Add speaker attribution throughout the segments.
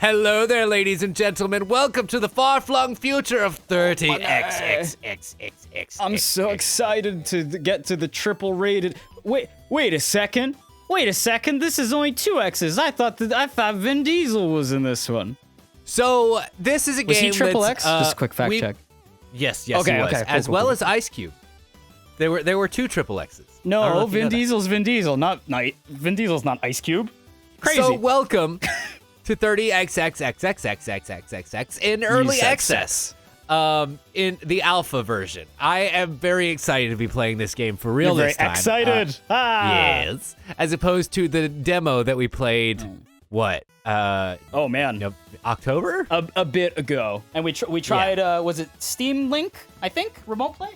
Speaker 1: Hello there, ladies and gentlemen. Welcome to the far-flung future of 30xxxxx.
Speaker 2: I'm so excited to get to the triple rated. Wait a second. This is only 2 X's. I thought Vin Diesel was in this one.
Speaker 1: So this is a
Speaker 2: Was
Speaker 1: game.
Speaker 2: he triple
Speaker 1: that's,
Speaker 2: X? Just a quick fact check.
Speaker 1: Yes,
Speaker 2: Okay,
Speaker 1: he was.
Speaker 2: okay,
Speaker 1: as
Speaker 2: cool,
Speaker 1: well
Speaker 2: cool.
Speaker 1: as Ice Cube. There were 2 triple X's. I don't know
Speaker 2: No,
Speaker 1: if you know
Speaker 2: Vin
Speaker 1: that.
Speaker 2: Diesel's Vin Diesel, not Vin Diesel's not Ice Cube. Crazy.
Speaker 1: So welcome to 30xxxxxxxxx in early access. In the alpha version. I am very excited to be playing this game for real
Speaker 2: You're
Speaker 1: this
Speaker 2: very
Speaker 1: time.
Speaker 2: excited.
Speaker 1: Yes. As opposed to the demo that we played, what?
Speaker 2: Oh man,
Speaker 1: October?
Speaker 2: a bit ago, and we tried. Was it Steam Link? I think remote play.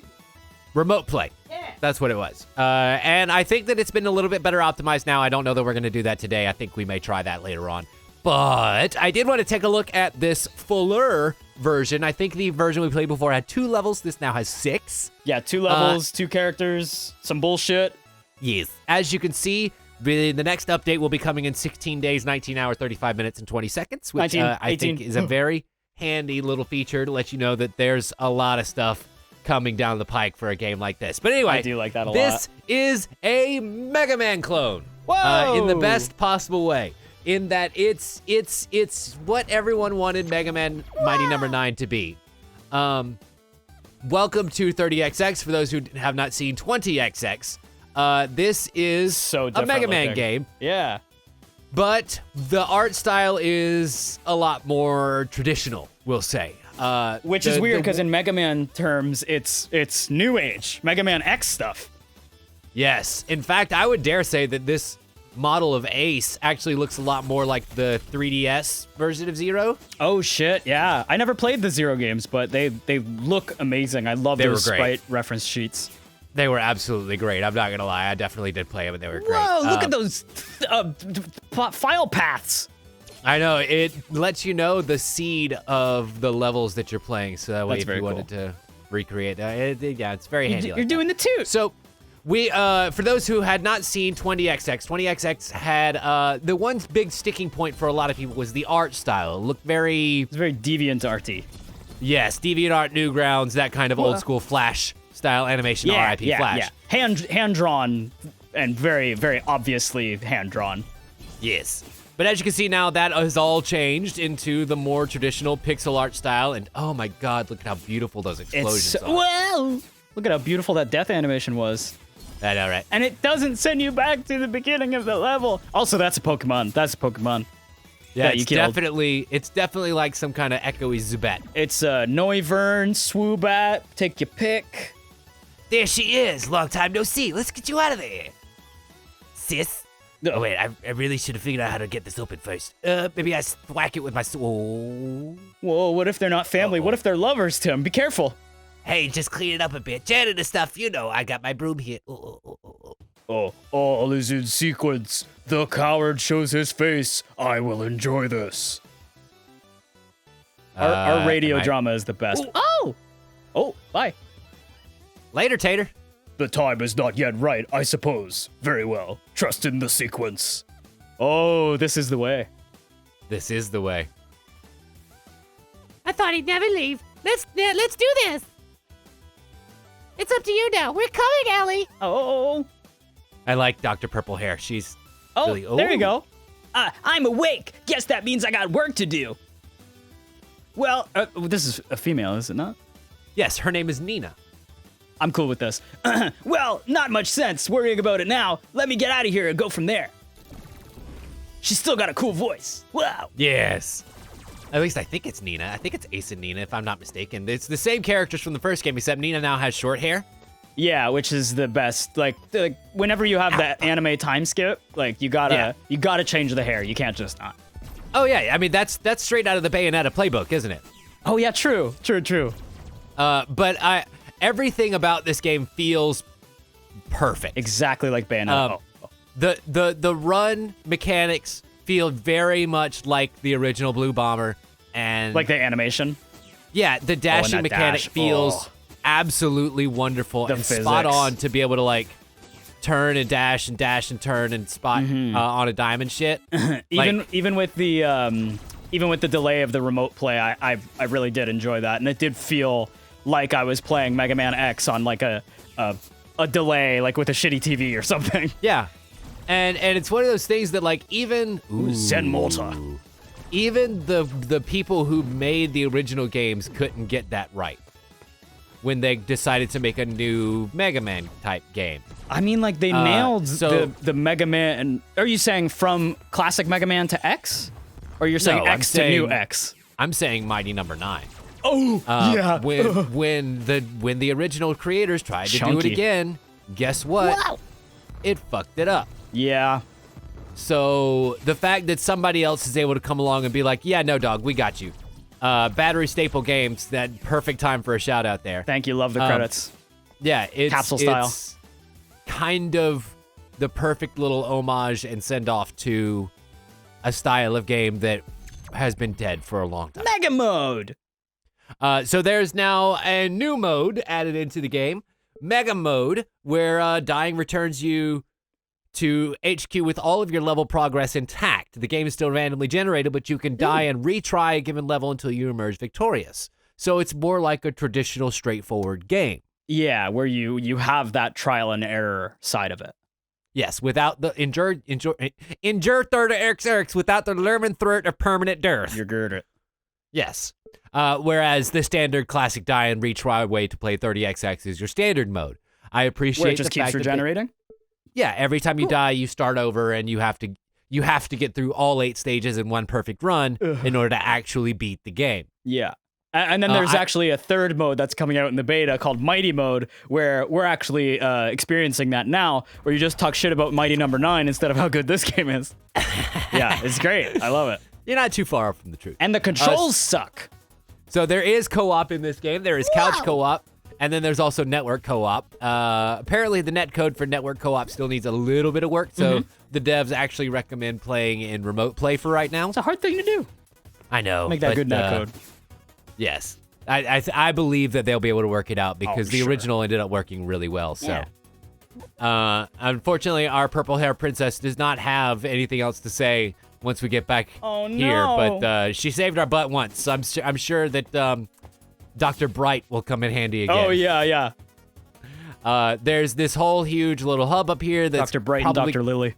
Speaker 1: Remote play.
Speaker 2: Yeah.
Speaker 1: That's what it was. And I think that it's been a little bit better optimized now. I don't know that we're going to do that today. I think we may try that later on. But I did want to take a look at this fuller version. I think the version we played before had 2 levels. This now has 6.
Speaker 2: Yeah, 2 levels, 2 characters, some bullshit.
Speaker 1: Yes. As you can see, the next update will be coming in 16 days, 19 hours, 35 minutes, and 20 seconds, which
Speaker 2: 19,
Speaker 1: I
Speaker 2: 18.
Speaker 1: think is a very handy little feature to let you know that there's a lot of stuff coming down the pike for a game like this. But anyway,
Speaker 2: I do like that a lot.
Speaker 1: This is a Mega Man clone.
Speaker 2: Whoa!
Speaker 1: In the best possible way. In that it's what everyone wanted Mega Man Mighty Number 9 to be. Welcome to 30XX. For those who have not seen 20XX, this is
Speaker 2: So
Speaker 1: a
Speaker 2: different
Speaker 1: Mega Man
Speaker 2: looking.
Speaker 1: game,
Speaker 2: Yeah.
Speaker 1: but the art style is a lot more traditional, we'll say.
Speaker 2: Which is weird because in Mega Man terms, it's new age Mega Man X stuff.
Speaker 1: Yes. In fact, I would dare say that this model of Ace actually looks a lot more like the 3DS version of Zero.
Speaker 2: Oh shit, yeah. I never played the Zero games, but they look amazing. I love
Speaker 1: They
Speaker 2: those
Speaker 1: were great.
Speaker 2: sprite reference sheets.
Speaker 1: They were absolutely great. I'm not going to lie. I definitely did play them, and they were great.
Speaker 2: Whoa, look at those file paths.
Speaker 1: I know. It lets you know the seed of the levels that you're playing, so that way
Speaker 2: That's
Speaker 1: if
Speaker 2: very
Speaker 1: you wanted to recreate that, yeah, it's very handy.
Speaker 2: You're doing the 2.
Speaker 1: So, we, for those who had not seen 20XX, 20XX had, the one big sticking point for a lot of people was the art style. It looked very...
Speaker 2: It's very deviant arty.
Speaker 1: Yes, DeviantArt, Newgrounds, that kind of old school Flash style animation, RIP Flash.
Speaker 2: Yeah. Hand drawn and very, very obviously hand drawn.
Speaker 1: Yes. But as you can see now, that has all changed into the more traditional pixel art style, and oh my god, look at how beautiful those explosions are.
Speaker 2: Well, look at how beautiful that death animation was.
Speaker 1: I know, right?
Speaker 2: And it doesn't send you back to the beginning of the level. Also, that's a Pokemon.
Speaker 1: Yeah,
Speaker 2: that you
Speaker 1: it's
Speaker 2: killed.
Speaker 1: definitely like some kind of echoey Zubat.
Speaker 2: It's Noivern, Swoobat, take your pick.
Speaker 1: There she is. Long time no see. Let's get you out of there. Sis? Oh, wait, I really should have figured out how to get this open first. Maybe I whack it with my sword.
Speaker 2: Whoa, what if they're not family? What if they're lovers, Tim? Be careful.
Speaker 1: Hey, just clean it up a bit. Janitor stuff, you know, I got my broom here.
Speaker 2: Oh, all is in sequence. The coward shows his face. I will enjoy this. Our radio drama is the best.
Speaker 1: Ooh.
Speaker 2: Oh, bye.
Speaker 1: Later, Tater.
Speaker 2: The time is not yet right, I suppose. Very well. Trust in the sequence. Oh, this is the way.
Speaker 1: This is the way.
Speaker 3: I thought he'd never leave. Let's do this. It's up to you now. We're coming, Ellie.
Speaker 2: Oh.
Speaker 1: I like Dr. Purple Hair. She's
Speaker 2: Oh,
Speaker 1: really...
Speaker 2: there you go. I'm awake. Guess that means I got work to do. Well, this is a female, is it not?
Speaker 1: Yes, her name is Nina.
Speaker 2: I'm cool with this. Well, not much sense worrying about it now. Let me get out of here and go from there. She's still got a cool voice. Wow.
Speaker 1: Yes. At least I think it's Nina. I think it's Ace and Nina, if I'm not mistaken. It's the same characters from the first game, except Nina now has short hair.
Speaker 2: Yeah, which is the best. Like whenever you have that anime time skip, like you gotta change the hair. You can't just not.
Speaker 1: Oh yeah, I mean that's straight out of the Bayonetta playbook, isn't it?
Speaker 2: Oh yeah, true.
Speaker 1: But everything about this game feels perfect.
Speaker 2: Exactly like Bayonetta.
Speaker 1: The run mechanics feel very much like the original Blue Bomber, and
Speaker 2: Like the animation.
Speaker 1: yeah, the dashing
Speaker 2: that
Speaker 1: mechanic
Speaker 2: dash.
Speaker 1: feels absolutely wonderful
Speaker 2: The
Speaker 1: and
Speaker 2: physics.
Speaker 1: spot on to be able to like turn and dash and turn and spot on a diamond shit.
Speaker 2: Even with the even with the delay of the remote play, I really did enjoy that, and it did feel like I was playing Mega Man X on like a delay, like with a shitty TV or something.
Speaker 1: Yeah, and it's one of those things that like even
Speaker 2: Zen Malta.
Speaker 1: Even the people who made the original games couldn't get that right when they decided to make a new Mega Man type game.
Speaker 2: I mean, like they nailed the Mega Man. And are you saying from classic Mega Man to X, or you're saying X to new X?
Speaker 1: I'm saying Mighty Number 9.
Speaker 2: Oh, yeah.
Speaker 1: When the original creators tried to do it again, guess what?
Speaker 3: Wow.
Speaker 1: It fucked it up.
Speaker 2: Yeah.
Speaker 1: So the fact that somebody else is able to come along and be like, yeah, no, dog, we got you. Batterystaple Games, that perfect time for a shout out there.
Speaker 2: Thank you. Love the credits.
Speaker 1: Yeah,
Speaker 2: Capsule style.
Speaker 1: It's kind of the perfect little homage and send off to a style of game that has been dead for a long time.
Speaker 2: Mega Mode.
Speaker 1: So there's now a new mode added into the game, Mega Mode, where dying returns you to HQ with all of your level progress intact. The game is still randomly generated, but you can die and retry a given level until you emerge victorious. So it's more like a traditional, straightforward game.
Speaker 2: Yeah, where you have that trial and error side of it.
Speaker 1: Yes, without the endure third XX, without the learning threat of permanent dearth.
Speaker 2: You're good at it.
Speaker 1: Yes. Whereas the standard classic die and retry way to play 30XX is your standard mode. I appreciate
Speaker 2: where it just
Speaker 1: the
Speaker 2: keeps
Speaker 1: fact
Speaker 2: regenerating.
Speaker 1: Yeah, every time you die, you start over, and you have to get through all 8 stages in one perfect run in order to actually beat the game.
Speaker 2: Yeah. And then there's actually a third mode that's coming out in the beta called Mighty Mode, where we're actually experiencing that now, where you just talk shit about Mighty Number 9 instead of how good this game is. Yeah, it's great. I love it.
Speaker 1: You're not too far off from the truth.
Speaker 2: And the controls suck.
Speaker 1: So there is co-op in this game. There is couch co-op, and then there's also network co-op. Apparently, the netcode for network co-op still needs a little bit of work, so the devs actually recommend playing in remote play for right now.
Speaker 2: It's a hard thing to do.
Speaker 1: I know.
Speaker 2: Make that good netcode.
Speaker 1: Yes. I believe that they'll be able to work it out because the original ended up working really well. So, unfortunately, our purple hair princess does not have anything else to say once we get back here. But she saved our butt once. So I'm sure that Dr. Bright will come in handy again.
Speaker 2: Oh, yeah.
Speaker 1: There's this whole huge little hub up here that's
Speaker 2: Dr. Bright and Dr. Lily.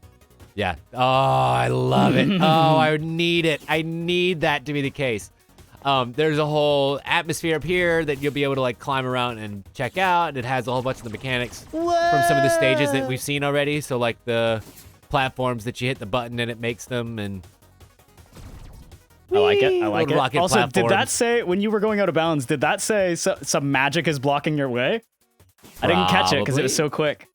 Speaker 1: Yeah. Oh, I love it. Oh, I need it. I need that to be the case. There's a whole atmosphere up here that you'll be able to like climb around and check out. And it has a whole bunch of the mechanics from some of the stages that we've seen already. So like the platforms that you hit the button and it makes them, and
Speaker 2: I like it.
Speaker 1: Rocket
Speaker 2: also,
Speaker 1: platforms.
Speaker 2: Did that say, when you were going out of bounds, did that say some magic is blocking your way? I didn't catch it because it was so quick.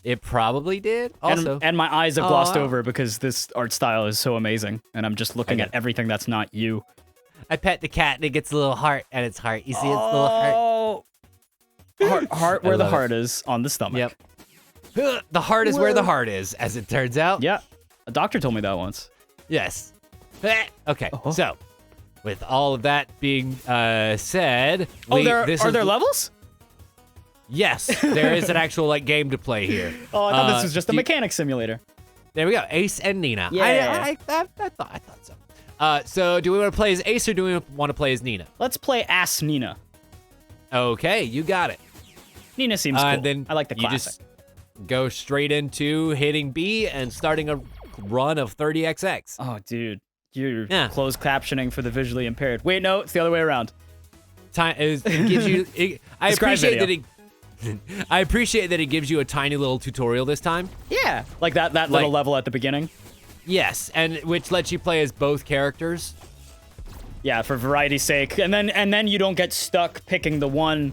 Speaker 1: It probably did. Also,
Speaker 2: and my eyes have glossed over because this art style is so amazing, and I'm just looking at everything that's not you.
Speaker 1: I pet the cat and it gets a little heart at its heart. You see its little heart?
Speaker 2: Heart where the heart is, on the stomach.
Speaker 1: Yep. The heart is where the heart is, as it turns out.
Speaker 2: Yeah. A doctor told me that once.
Speaker 1: Yes. Okay, so with all of that being said...
Speaker 2: are there levels?
Speaker 1: Yes, there is an actual like game to play here.
Speaker 2: Oh, I thought this was just a mechanic simulator.
Speaker 1: There we go, Ace and Nina.
Speaker 2: Yeah.
Speaker 1: I thought so. So do we want to play as Ace or do we want to play as Nina?
Speaker 2: Let's play Ass Nina.
Speaker 1: Okay, you got it.
Speaker 2: Nina seems cool.
Speaker 1: Then
Speaker 2: I like the classic.
Speaker 1: You just go straight into hitting B and starting a run of 30XX.
Speaker 2: Oh, dude. You're closed captioning for the visually impaired. Wait, no, it's the other way around.
Speaker 1: It gives you... I appreciate that it gives you a tiny little tutorial this time.
Speaker 2: Yeah, like that little level at the beginning.
Speaker 1: Yes, and which lets you play as both characters.
Speaker 2: Yeah, for variety's sake. And then you don't get stuck picking the one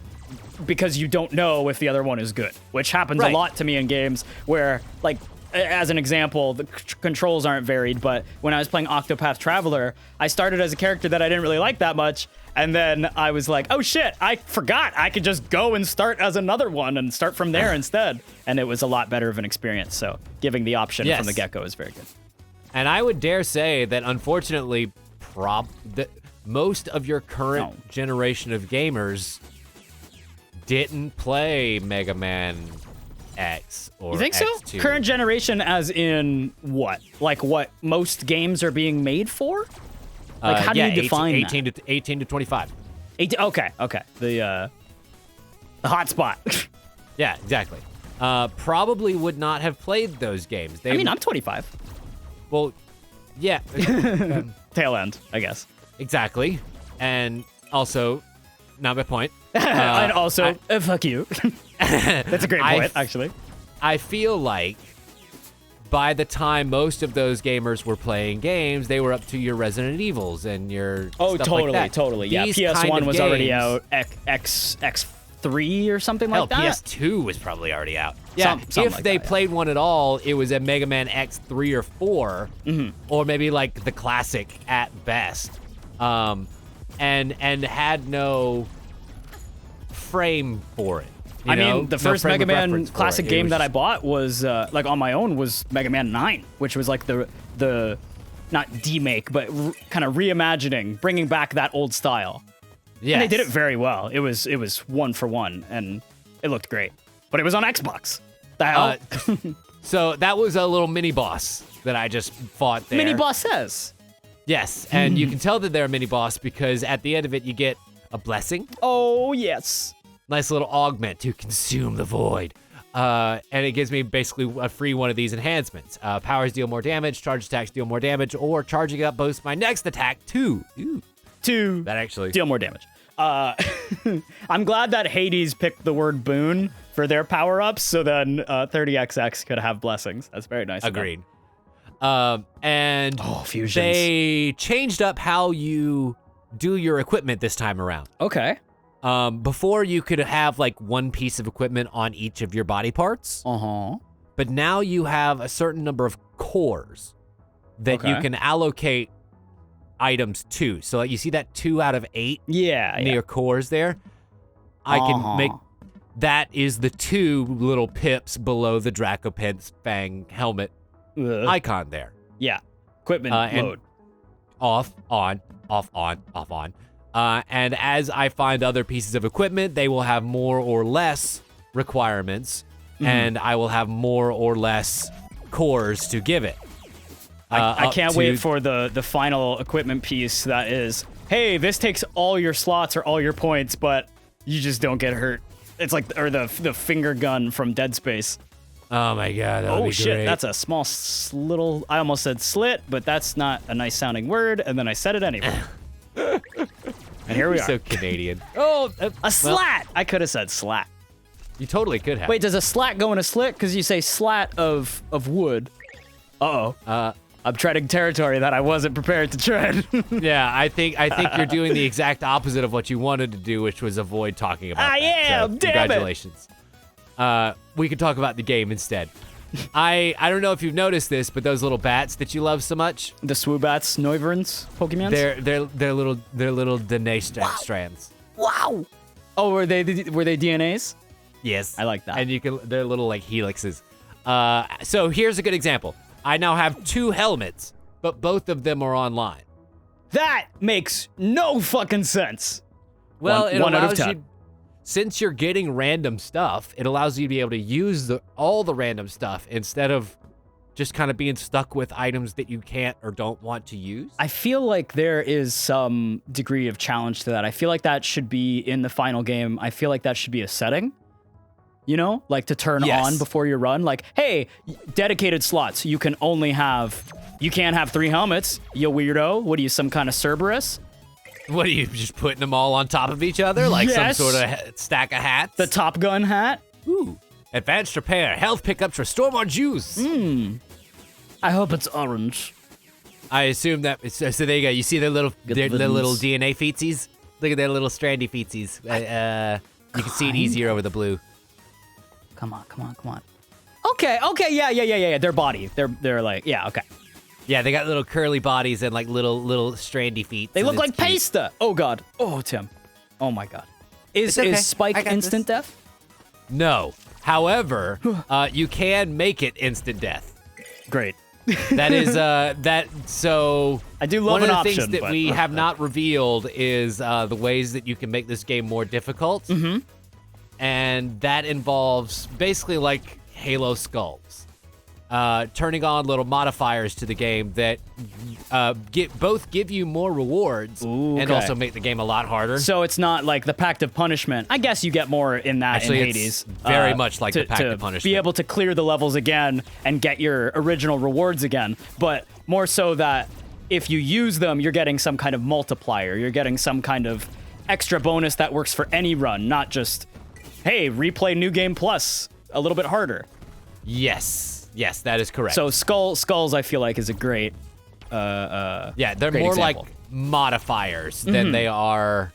Speaker 2: because you don't know if the other one is good, which happens a lot to me in games where, like, as an example, the controls aren't varied, but when I was playing Octopath Traveler, I started as a character that I didn't really like that much, and then I was like, oh shit, I forgot I could just go and start as another one and start from there instead. And it was a lot better of an experience, so giving the option from the get-go is very good.
Speaker 1: And I would dare say that, unfortunately, most of your current generation of gamers didn't play Mega Man X or
Speaker 2: You think
Speaker 1: X2.
Speaker 2: so? Current generation as in what? Like what most games are being made for? Like, how do you define
Speaker 1: 18 to 18 to 25.
Speaker 2: 18, okay. The hot spot.
Speaker 1: Yeah, exactly. Probably would not have played those games.
Speaker 2: I mean, I'm 25.
Speaker 1: Well, yeah.
Speaker 2: Tail end, I guess.
Speaker 1: Exactly. And also, not my point.
Speaker 2: And also, fuck you. That's a great point, actually.
Speaker 1: I feel like by the time most of those gamers were playing games, they were up to your Resident Evils and your stuff like that.
Speaker 2: Totally. Yeah,
Speaker 1: These
Speaker 2: PS1 was already
Speaker 1: games-
Speaker 2: out. X3 or something
Speaker 1: Hell,
Speaker 2: like that.
Speaker 1: PS2 was probably already out. Yeah,
Speaker 2: something
Speaker 1: if
Speaker 2: like
Speaker 1: they
Speaker 2: that, yeah.
Speaker 1: played one at all, it was a Mega Man X3 or 4, or maybe like the classic at best, and had no frame for it.
Speaker 2: I mean, the first Mega Man classic game that I
Speaker 1: just-
Speaker 2: bought was like on my own was Mega Man 9, which was like the not demake, but kind of reimagining, bringing back that old style.
Speaker 1: Yeah,
Speaker 2: And they did it very well. It was one for one, and it looked great. But it was on Xbox. The hell?
Speaker 1: So that was a little mini boss that I just fought there.
Speaker 2: Mini boss says.
Speaker 1: Yes, and you can tell that they're a mini boss because at the end of it you get a blessing.
Speaker 2: Oh yes.
Speaker 1: Nice little augment to consume the void. And it gives me basically a free one of these enhancements. Powers deal more damage, charge attacks deal more damage, or charging up boosts my next attack too. Ooh.
Speaker 2: To
Speaker 1: That actually...
Speaker 2: deal more damage. I'm glad that Hades picked the word boon for their power-ups, so then 30XX could have blessings. That's very nice.
Speaker 1: Agreed. And
Speaker 2: fusions.
Speaker 1: they changed up how you do your equipment this time around.
Speaker 2: Okay.
Speaker 1: Before you could have like one piece of equipment on each of your body parts,
Speaker 2: Uh-huh.
Speaker 1: but now you have a certain number of cores that you
Speaker 2: Okay.
Speaker 1: can allocate items to. So like, you see that 2 out of 8
Speaker 2: Yeah.
Speaker 1: near cores there? I can make... That is the 2 little pips below the Dracopens Fang helmet icon there.
Speaker 2: Yeah. Equipment
Speaker 1: and-
Speaker 2: mode.
Speaker 1: Off, on, off, on, off, on. And as I find other pieces of equipment, they will have more or less requirements, and I will have more or less cores to give it.
Speaker 2: I
Speaker 1: up
Speaker 2: can't
Speaker 1: to-
Speaker 2: wait for the final equipment piece that is, hey, this takes all your slots or all your points, but you just don't get hurt. It's like, or the finger gun from Dead Space.
Speaker 1: Oh my god, that would
Speaker 2: Oh
Speaker 1: be
Speaker 2: shit,
Speaker 1: great.
Speaker 2: that's a small little, I almost said slit, but that's not a nice sounding word, and then I said it anyway. And here we are.
Speaker 1: so Canadian. Oh,
Speaker 2: A slat! I could have said slat.
Speaker 1: you totally could have.
Speaker 2: Wait, does a slat go in a slit? Because you say slat of wood. Uh-oh. I'm treading territory that I wasn't prepared to tread.
Speaker 1: Yeah, I think you're doing the exact opposite of what you wanted to do, which was avoid talking about
Speaker 2: I
Speaker 1: that.
Speaker 2: am,
Speaker 1: So,
Speaker 2: damn it.
Speaker 1: congratulations. We could talk about the game instead. I don't know if you've noticed this, but those little bats that you love so much,
Speaker 2: The Swoobats, Noiverns, Pokemons?
Speaker 1: they're little DNA strands.
Speaker 2: Wow! Oh, were they DNAs?
Speaker 1: Yes,
Speaker 2: I like that.
Speaker 1: And they're little like helixes. So here's a good example. I now have 2 helmets, but both of them are online.
Speaker 2: That makes no fucking sense.
Speaker 1: Well, it
Speaker 2: one out of
Speaker 1: allows
Speaker 2: 10.
Speaker 1: you, since you're getting random stuff, it allows you to be able to use all the random stuff instead of just kind of being stuck with items that you can't or don't want to use.
Speaker 2: I feel like there is some degree of challenge to that. I feel like that should be in the final game. I feel like that should be a setting. You know, like to turn
Speaker 1: Yes.
Speaker 2: on before you run. Like, hey, dedicated slots. You can't have 3 helmets, you weirdo. What are you, some kind of Cerberus?
Speaker 1: What are you just putting them all on top of each other like
Speaker 2: Yes.
Speaker 1: some sort of stack of hats?
Speaker 2: The Top Gun hat?
Speaker 1: Ooh. Advanced repair, health pickups, restore more juice.
Speaker 2: I hope it's orange.
Speaker 1: I assume that. So there you go. You see their little DNA feetsies. Look at their little strandy feetsies. You can see it easier over the blue.
Speaker 2: Come on. Okay, yeah. Their body. They're like, yeah, okay.
Speaker 1: Yeah, they got little curly bodies and like little strandy feet.
Speaker 2: They
Speaker 1: so
Speaker 2: look
Speaker 1: it's
Speaker 2: like
Speaker 1: cute.
Speaker 2: pasta. Oh god. Oh Tim. Oh my god. Is
Speaker 1: okay.
Speaker 2: Spike
Speaker 1: I got
Speaker 2: instant death?
Speaker 1: No. However, you can make it instant death.
Speaker 2: Great.
Speaker 1: That is so.
Speaker 2: I do love
Speaker 1: one
Speaker 2: an
Speaker 1: of the
Speaker 2: option,
Speaker 1: things that
Speaker 2: but-
Speaker 1: we have not revealed is the ways that you can make this game more difficult. And that involves basically like Halo skulls. turning on little modifiers to the game that both give you more rewards and also make the game a lot harder.
Speaker 2: So it's not like the Pact of Punishment. I guess you get more in that
Speaker 1: Actually,
Speaker 2: in Hades.
Speaker 1: it's very much like the Pact of Punishment.
Speaker 2: Be able to clear the levels again and get your original rewards again, but more so that if you use them, you're getting some kind of multiplier. You're getting some kind of extra bonus that works for any run, not just, hey, replay New Game Plus a little bit harder.
Speaker 1: Yes, that is correct.
Speaker 2: So skulls, I feel like, is a great.
Speaker 1: Yeah, they're
Speaker 2: great
Speaker 1: more
Speaker 2: example.
Speaker 1: like modifiers than they are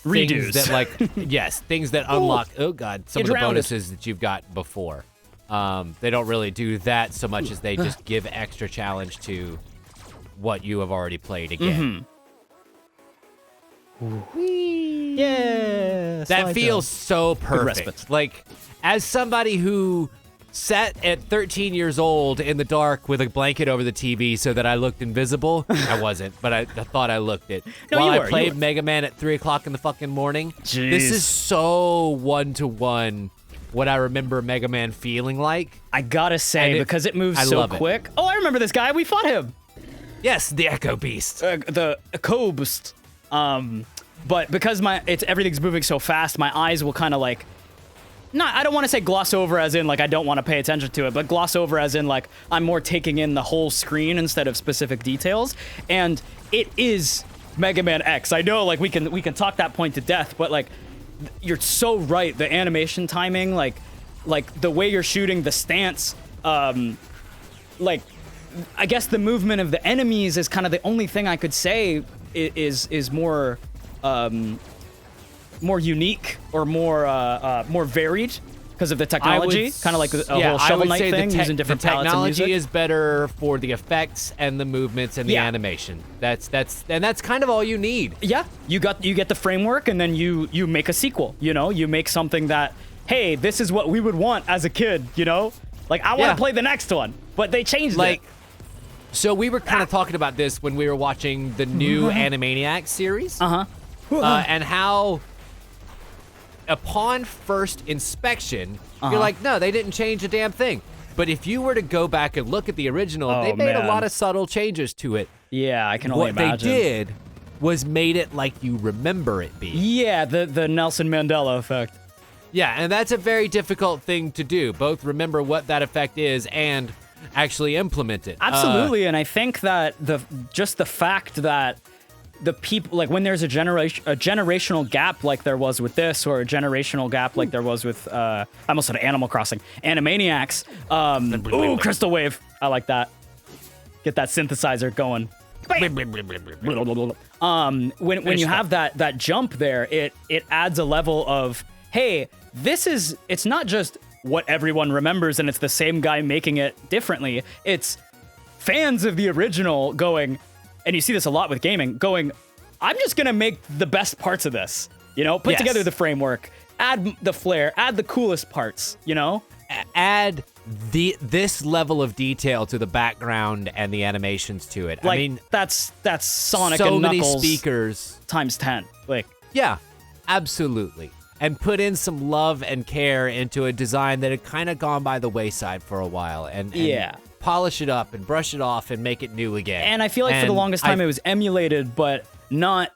Speaker 2: Redos.
Speaker 1: things that things that unlock. Oh god, some of the
Speaker 2: drowned
Speaker 1: bonuses that you've got before. They don't really do that so much as they just give extra challenge to what you have already played again.
Speaker 2: Yeah,
Speaker 1: That feels so perfect.
Speaker 2: respite.
Speaker 1: Like, as somebody who sat at 13 years old in the dark with a blanket over the TV so that I looked invisible. I wasn't, but I thought I looked it.
Speaker 2: No,
Speaker 1: While
Speaker 2: you
Speaker 1: I
Speaker 2: were,
Speaker 1: played Mega Man at 3 o'clock in the fucking morning.
Speaker 2: Jeez.
Speaker 1: This is so one-to-one what I remember Mega Man feeling like.
Speaker 2: I gotta say, because it moves
Speaker 1: I
Speaker 2: so
Speaker 1: love it.
Speaker 2: quick. Oh, I remember this guy. We fought him.
Speaker 1: Yes, the Echo Beast.
Speaker 2: The Cobst. But because everything's moving so fast, my eyes will kind of like. I don't want to say gloss over as in like I don't want to pay attention to it, but gloss over as in like I'm more taking in the whole screen instead of specific details. And it is Mega Man X. I know like we can talk that point to death, but like you're so right. The animation timing, like the way you're shooting, the stance, like I guess the movement of the enemies is kind of the only thing I could say is more more unique or more varied because of the technology, kind of like a whole Shovel Knight thing using different palettes of music.
Speaker 1: The technology is better for the effects and the movements and the animation. That's kind of all you need.
Speaker 2: Yeah, you get the framework and then you make a sequel. You know, you make something that, hey, this is what we would want as a kid. You know, like I want to play the next one, but they changed it.
Speaker 1: So we were kind of talking about this when we were watching the new Animaniacs series. And how upon first inspection, you're like, no, they didn't change a damn thing. But if you were to go back and look at the original, they made a lot of subtle changes to it.
Speaker 2: Yeah, I can only imagine.
Speaker 1: What they did was made it like you remember it being.
Speaker 2: Yeah, the Nelson Mandela effect.
Speaker 1: Yeah, and that's a very difficult thing to do. Both remember what that effect is and actually implement it.
Speaker 2: Absolutely, and I think that the fact that the people, like when there's a generational gap like there was with this, or a generational gap like there was with I almost said Animal Crossing, Animaniacs. Ooh, Crystal Wave. I like that. Get that synthesizer going. When you have that jump there, it adds a level of, hey, it's not just what everyone remembers and it's the same guy making it differently. It's fans of the original going, and you see this a lot with gaming, going, I'm just going to make the best parts of this, you know, put together the framework, add the flair, add the coolest parts, you know,
Speaker 1: add this level of detail to the background and the animations to it.
Speaker 2: Like,
Speaker 1: I mean,
Speaker 2: that's Sonic
Speaker 1: so
Speaker 2: and
Speaker 1: many
Speaker 2: Knuckles
Speaker 1: speakers
Speaker 2: times 10. Like,
Speaker 1: yeah, absolutely. And put in some love and care into a design that had kind of gone by the wayside for a while, and polish it up and brush it off and make it new again.
Speaker 2: And I feel like for the longest time it was emulated, but not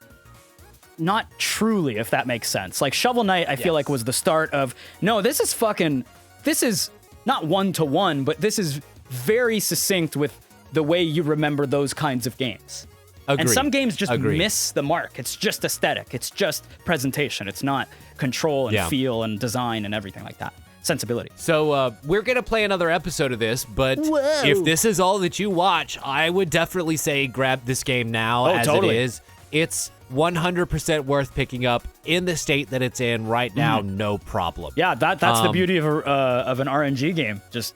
Speaker 2: truly, if that makes sense. Like Shovel Knight, I feel like was the start of, no, this is not one-to-one, but this is very succinct with the way you remember those kinds of games.
Speaker 1: Agreed.
Speaker 2: And some games just miss the mark. It's just aesthetic. It's just presentation. It's not control and feel and design and everything like that. Sensibility.
Speaker 1: So we're going to play another episode of this, but if this is all that you watch, I would definitely say grab this game now it is. It's 100% worth picking up in the state that it's in right now, no problem.
Speaker 2: Yeah, that's the beauty of an RNG game. Just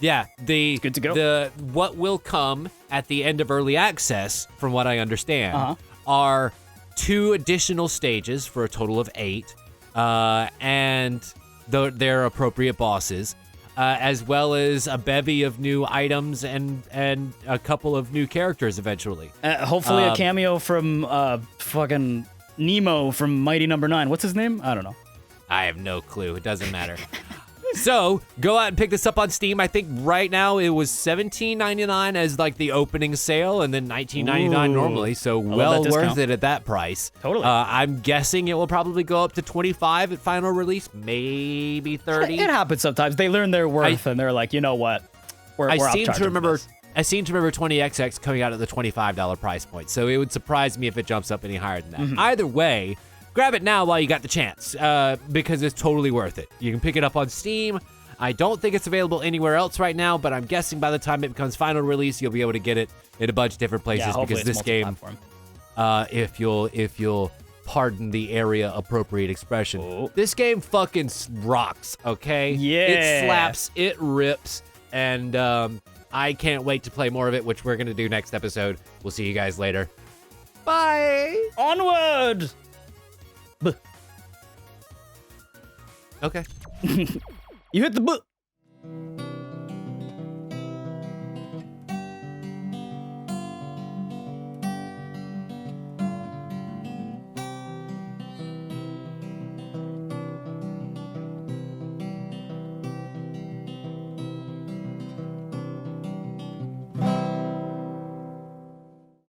Speaker 2: it's good to go.
Speaker 1: What will come at the end of early access, from what I understand, are 2 additional stages for a total of 8, and their appropriate bosses, as well as a bevy of new items and a couple of new characters eventually.
Speaker 2: Hopefully a cameo from fucking Nemo from Mighty Number 9. What's his name? I don't know.
Speaker 1: I have no clue. It doesn't matter. So go out and pick this up on Steam. I think right now it was $17.99 as like the opening sale, and then $19.99 normally. So well worth it at that price.
Speaker 2: Totally.
Speaker 1: I'm guessing it will probably go up to $25 at final release, maybe $30.
Speaker 2: It happens sometimes. They learn their worth, and they're like, you know what?
Speaker 1: I seem to remember 20XX coming out at the $25 price point. So it would surprise me if it jumps up any higher than that.
Speaker 2: Mm-hmm.
Speaker 1: Either way, grab it now while you got the chance, because it's totally worth it. You can pick it up on Steam. I don't think it's available anywhere else right now, but I'm guessing by the time it becomes final release, you'll be able to get it in a bunch of different places, because this game, if you'll pardon the area appropriate expression, this game fucking rocks, okay?
Speaker 2: Yeah.
Speaker 1: It slaps, it rips, and I can't wait to play more of it, which we're going to do next episode. We'll see you guys later. Bye!
Speaker 2: Onward!
Speaker 1: Okay.
Speaker 2: You hit the